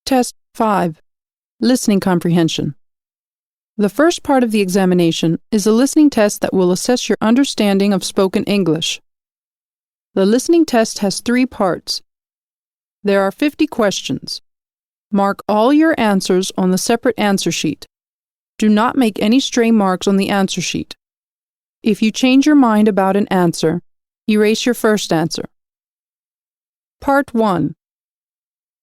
Test 5. Listening Comprehension. The first part of the examination is a listening test that will assess your understanding of spoken English. The listening test has 3 parts. There are 50 questions. Mark all your answers on the separate answer sheet. Do not make any stray marks on the answer sheet. If you change your mind about an answer, erase your first answer. Part 1.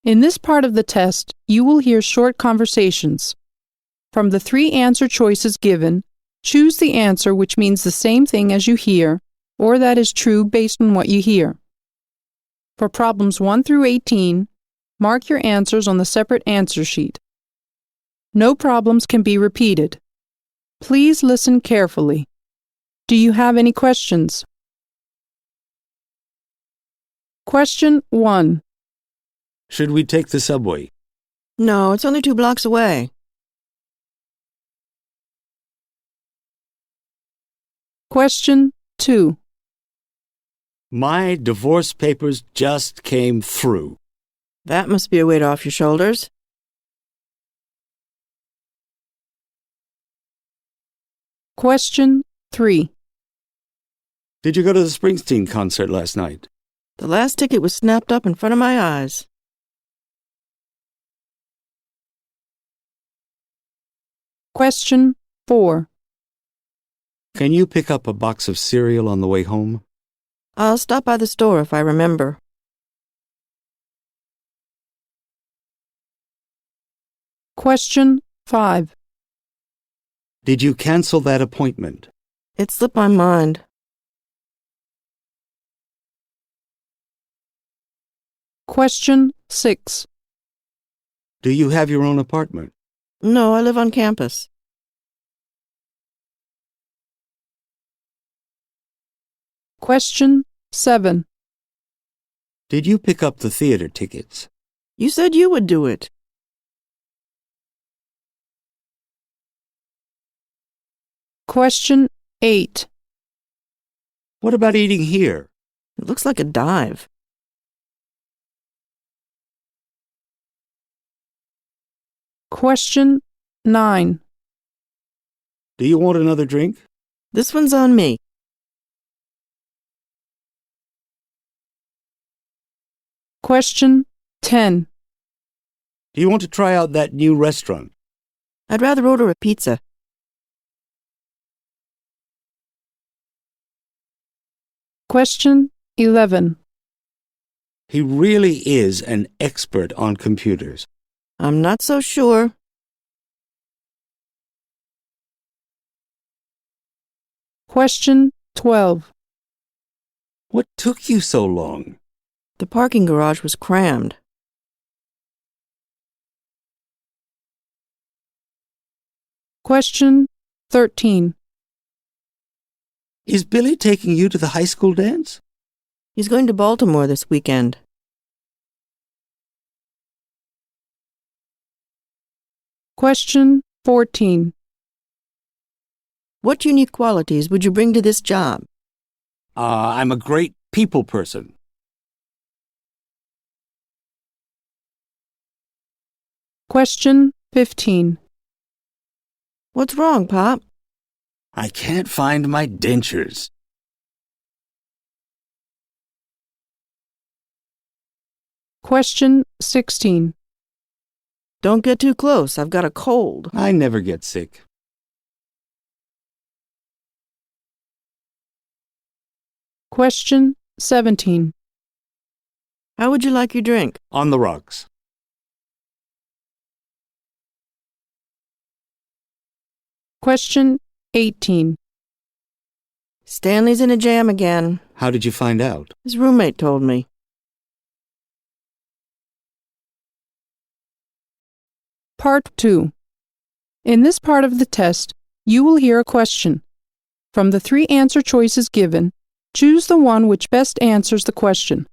In this part of the test, you will hear short conversations. From the 3 answer choices given, choose the answer which means the same thing as you hear, or that is true based on what you hear. For problems 1 through 18, mark your answers on the separate answer sheet. No problems can be repeated. Please listen carefully. Do you have any questions? Question 1. Should we take the subway? No, it's only 2 blocks away. Question 2. My divorce papers just came through. That must be a weight off your shoulders. Question 3. Did you go to the Springsteen concert last night? The last ticket was snapped up in front of my eyes. Question 4. Can you pick up a box of cereal on the way home? I'll stop by the store if I remember. Question 5. Did you cancel that appointment? It slipped my mind. Question 6. Do you have your own apartment? No, I live on campus. Question 7. Did you pick up the theater tickets? You said you would do it. Question 8. What about eating here? It looks like a dive. Question 9. Do you want another drink? This one's on me. Question 10. Do you want to try out that new restaurant? I'd rather order a pizza. Question 11. He really is an expert on computers. I'm not so sure. Question 12. What took you so long? The parking garage was crammed. Question 13. Is Billy taking you to the high school dance? He's going to Baltimore this weekend. Question 14. What unique qualities would you bring to this job? I'm a great people person. Question 15. What's wrong, Pop? I can't find my dentures. Question 16. Don't get too close. I've got a cold. I never get sick. Question 17. How would you like your drink? On the rocks. Question 18. Stanley's in a jam again. How did you find out? His roommate told me. Part 2. In this part of the test, you will hear a question. From the 3 answer choices given, choose the one which best answers the question.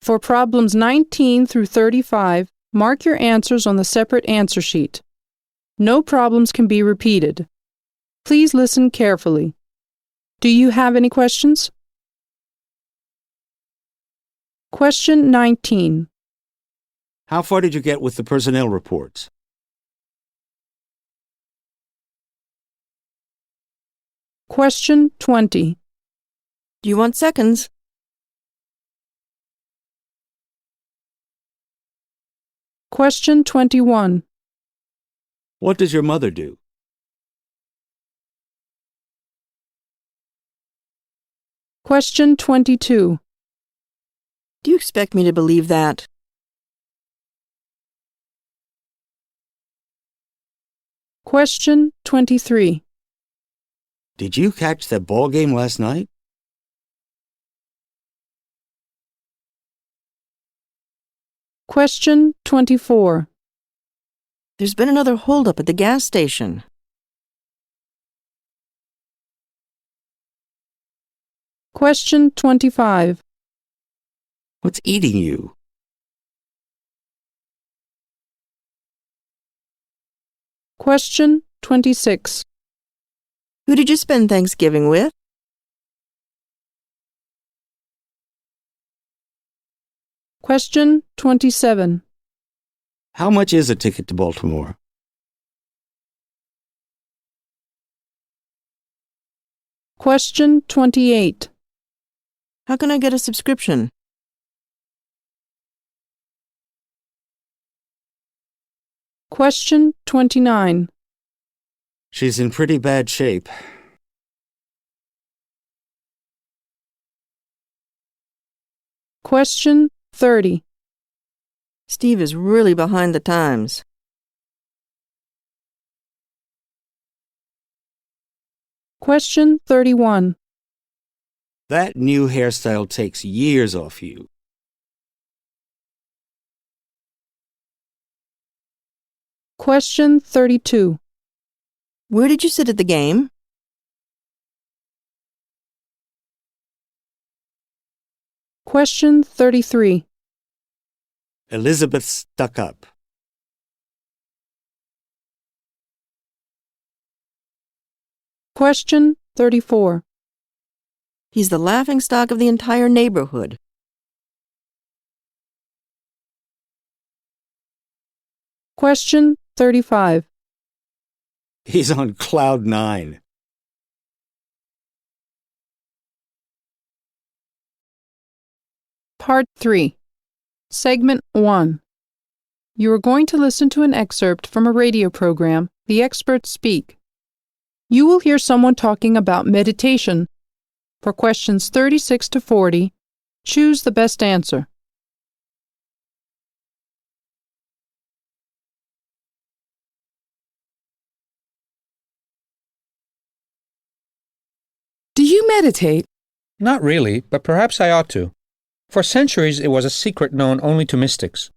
For problems 19 through 35, mark your answers on the separate answer sheet. No problems can be repeated. Please listen carefully. Do you have any questions? Question 19. How far did you get with the personnel reports? Question 20. Do you want seconds? Question 21. What does your mother do? Question 22. Do you expect me to believe that? Question 23. Did you catch that ball game last night? Question 24. There's been another holdup at the gas station. Question 25. What's eating you? Question 26. Who did you spend Thanksgiving with? Question 27. How much is a ticket to Baltimore? Question 28. How can I get a subscription? Question 29. She's in pretty bad shape. Question 30. Steve is really behind the times. Question 31. That new hairstyle takes years off you. Question 32. Where did you sit at the game? Question 33. Elizabeth stuck up. Question 34. He's the laughingstock of the entire neighborhood. Question 35. He's on cloud 9. Part 3. Segment 1. You are going to listen to an excerpt from a radio program, The Experts Speak. You will hear someone talking about meditation. For questions 36 to 40, choose the best answer. Do you meditate? Not really, but perhaps I ought to. For centuries, it was a secret known only to mystics.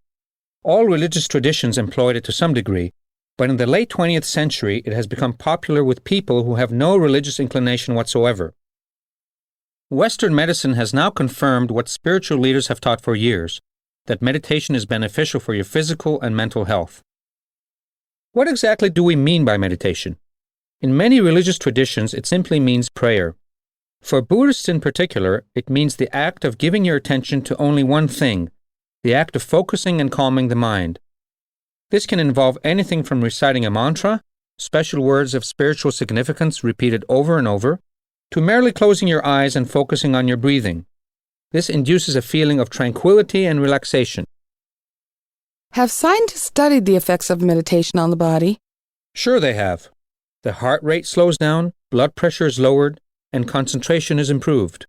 All religious traditions employed it to some degree, but in the late 20th century, it has become popular with people who have no religious inclination whatsoever. Western medicine has now confirmed what spiritual leaders have taught for years, that meditation is beneficial for your physical and mental health. What exactly do we mean by meditation? In many religious traditions, it simply means prayer. For Buddhists in particular, it means the act of giving your attention to only one thing, the act of focusing and calming the mind. This can involve anything from reciting a mantra, special words of spiritual significance repeated over and over, to merely closing your eyes and focusing on your breathing. This induces a feeling of tranquility and relaxation. Have scientists studied the effects of meditation on the body? Sure they have. The heart rate slows down, blood pressure is lowered, and concentration is improved.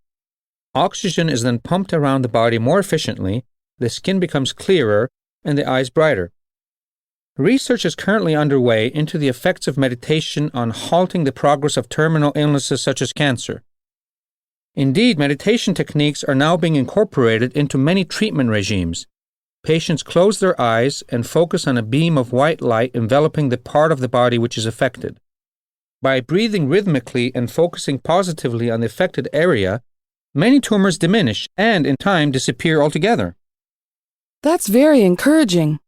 Oxygen is then pumped around the body more efficiently, the skin becomes clearer, and the eyes brighter. Research is currently underway into the effects of meditation on halting the progress of terminal illnesses such as cancer. Indeed, meditation techniques are now being incorporated into many treatment regimes. Patients close their eyes and focus on a beam of white light enveloping the part of the body which is affected. By breathing rhythmically and focusing positively on the affected area, many tumors diminish and, in time, disappear altogether. That's very encouraging.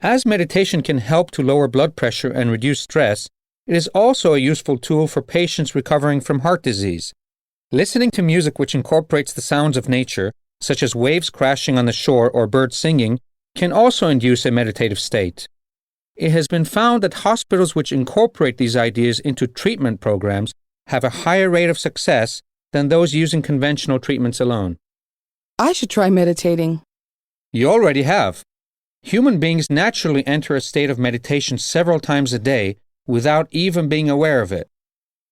As meditation can help to lower blood pressure and reduce stress, it is also a useful tool for patients recovering from heart disease. Listening to music which incorporates the sounds of nature, such as waves crashing on the shore or birds singing, can also induce a meditative state. It has been found that hospitals which incorporate these ideas into treatment programs have a higher rate of success than those using conventional treatments alone. I should try meditating. You already have. Human beings naturally enter a state of meditation several times a day without even being aware of it.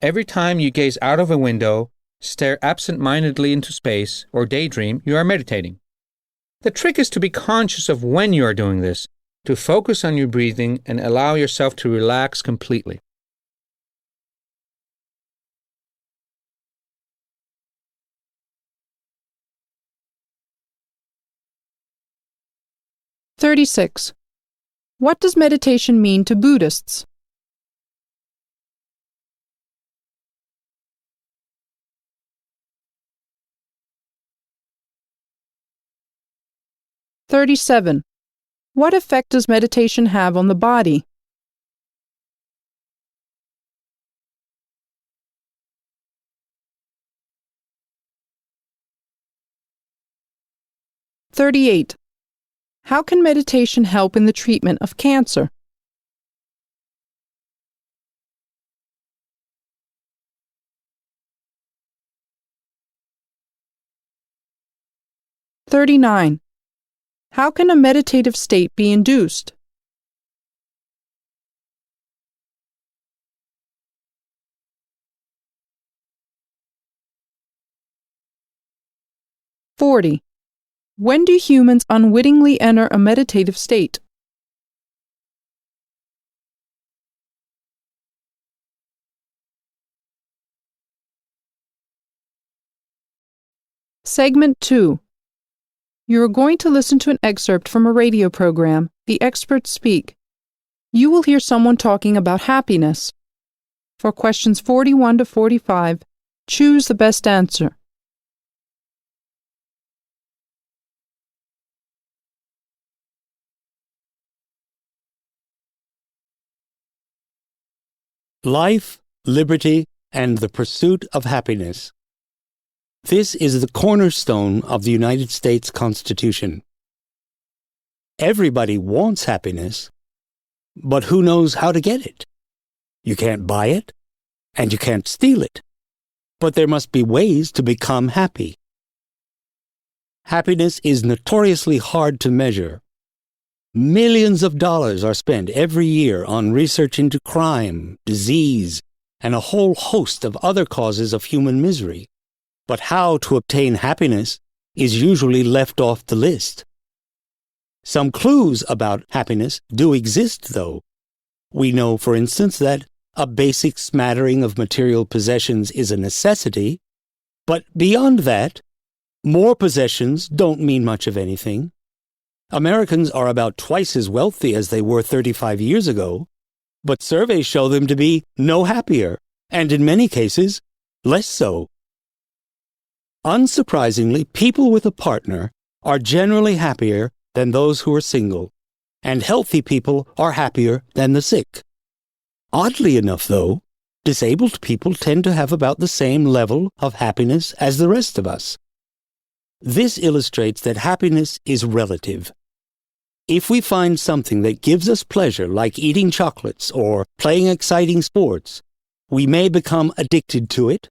Every time you gaze out of a window, stare absent-mindedly into space, or daydream, you are meditating. The trick is to be conscious of when you are doing this, to focus on your breathing and allow yourself to relax completely. "36. What does meditation mean to Buddhists? "37. What effect does meditation have on the body? "38. How can meditation help in the treatment of cancer? "39. How can a meditative state be induced? "40. When do humans unwittingly enter a meditative state? Segment 2. You are going to listen to an excerpt from a radio program, The Experts Speak. You will hear someone talking about happiness. For questions 41 to 45, choose the best answer. Life, liberty, and the pursuit of happiness. This is the cornerstone of the United States Constitution. Everybody wants happiness, but who knows how to get it? You can't buy it, and you can't steal it. But there must be ways to become happy. Happiness is notoriously hard to measure. Millions of dollars are spent every year on research into crime, disease, and a whole host of other causes of human misery. But how to obtain happiness is usually left off the list. Some clues about happiness do exist, though. We know, for instance, that a basic smattering of material possessions is a necessity, but beyond that, more possessions don't mean much of anything. Americans are about twice as wealthy as they were 35 years ago, but surveys show them to be no happier, and in many cases, less so. Unsurprisingly, people with a partner are generally happier than those who are single, and healthy people are happier than the sick. Oddly enough, though, disabled people tend to have about the same level of happiness as the rest of us. This illustrates that happiness is relative. If we find something that gives us pleasure, like eating chocolates or playing exciting sports, we may become addicted to it,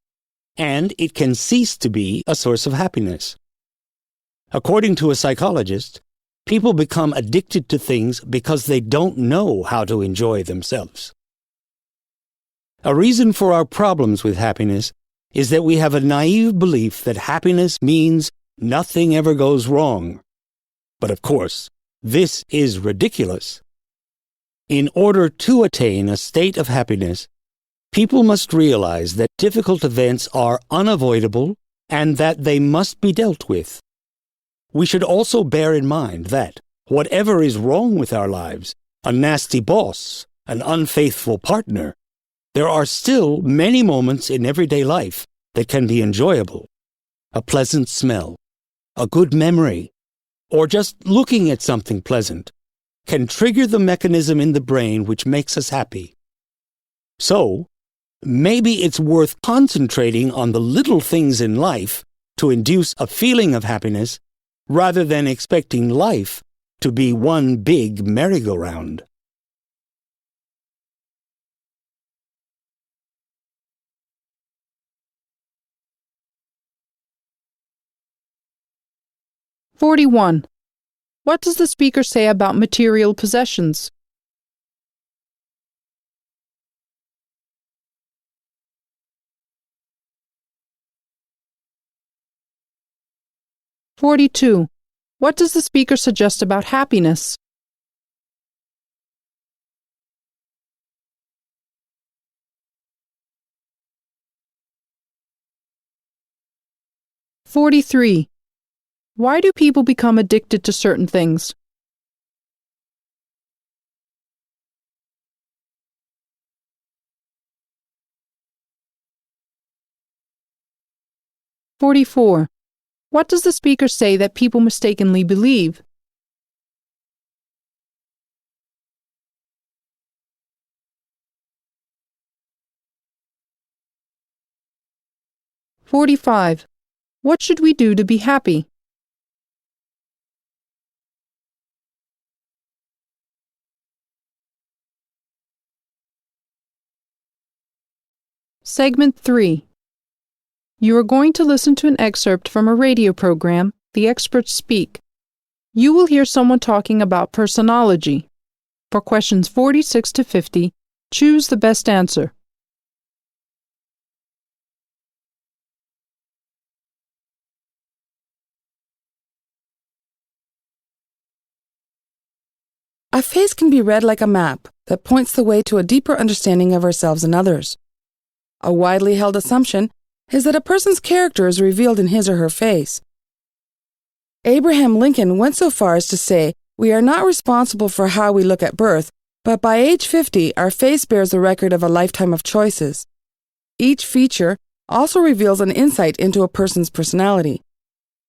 and it can cease to be a source of happiness. According to a psychologist, people become addicted to things because they don't know how to enjoy themselves. A reason for our problems with happiness is that we have a naive belief that happiness means nothing ever goes wrong. But of course, this is ridiculous. In order to attain a state of happiness, people must realize that difficult events are unavoidable and that they must be dealt with. We should also bear in mind that whatever is wrong with our lives, a nasty boss, an unfaithful partner, there are still many moments in everyday life that can be enjoyable. A pleasant smell, a good memory, or just looking at something pleasant can trigger the mechanism in the brain which makes us happy. So, maybe it's worth concentrating on the little things in life to induce a feeling of happiness rather than expecting life to be one big merry-go-round. (41) What does the speaker say about material possessions? (42) What does the speaker suggest about happiness? (43) Why do people become addicted to certain things? (44) What does the speaker say that people mistakenly believe? (45) What should we do to be happy? Segment 3. You are going to listen to an excerpt from a radio program, The Experts Speak. You will hear someone talking about personology. For questions 46 to 50, choose the best answer. A face can be read like a map that points the way to a deeper understanding of ourselves and others. A widely held assumption is that a person's character is revealed in his or her face. Abraham Lincoln went so far as to say, "We are not responsible for how we look at birth, but by age 50, our face bears the record of a lifetime of choices." Each feature also reveals an insight into a person's personality.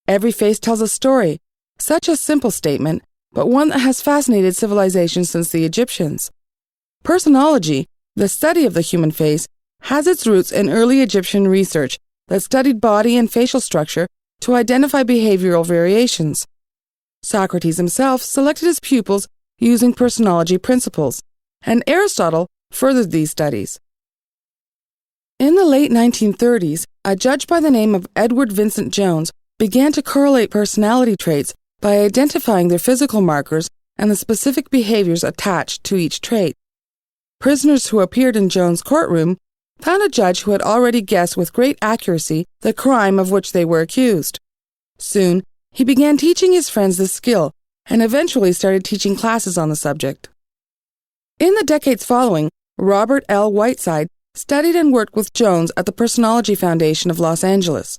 Every face tells a story, such a simple statement, but one that has fascinated civilization since the Egyptians. Personology, the study of the human face, has its roots in early Egyptian research that studied body and facial structure to identify behavioral variations. Socrates himself selected his pupils using personology principles, and Aristotle furthered these studies. In the late 1930s, a judge by the name of Edward Vincent Jones began to correlate personality traits by identifying their physical markers and the specific behaviors attached to each trait. Prisoners who appeared in Jones' courtroom found a judge who had already guessed with great accuracy the crime of which they were accused. Soon, he began teaching his friends this skill and eventually started teaching classes on the subject. In the decades following, Robert L. Whiteside studied and worked with Jones at the Personology Foundation of Los Angeles.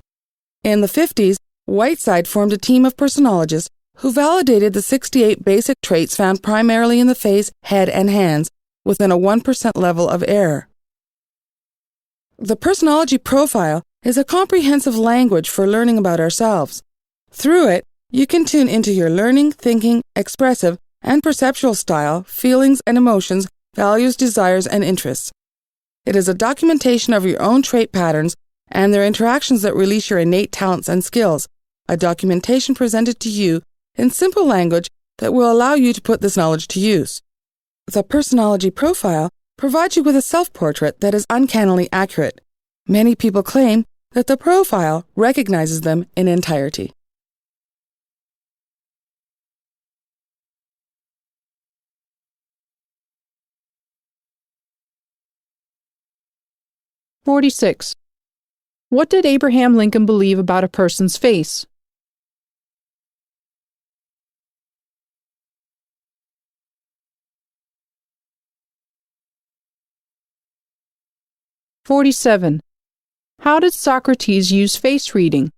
In the 50s, Whiteside formed a team of personologists who validated the 68 basic traits found primarily in the face, head, and hands within a 1% level of error. The personology profile is a comprehensive language for learning about ourselves. Through it, you can tune into your learning, thinking, expressive, and perceptual style, feelings and emotions, values, desires, and interests. It is a documentation of your own trait patterns and their interactions that release your innate talents and skills, a documentation presented to you in simple language that will allow you to put this knowledge to use. The personology profile provides you with a self-portrait that is uncannily accurate. Many people claim that the profile recognizes them in entirety. (46) What did Abraham Lincoln believe about a person's face? (47) How did Socrates use face reading?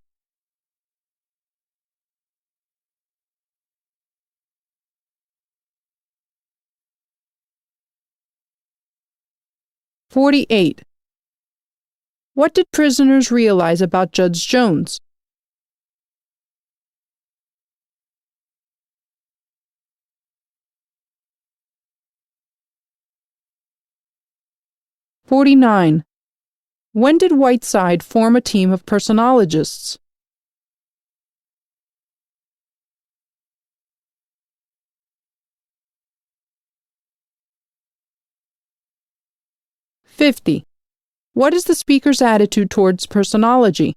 (48) What did prisoners realize about Judge Jones? (49) When did Whiteside form a team of personologists? 50. What is the speaker's attitude towards personology?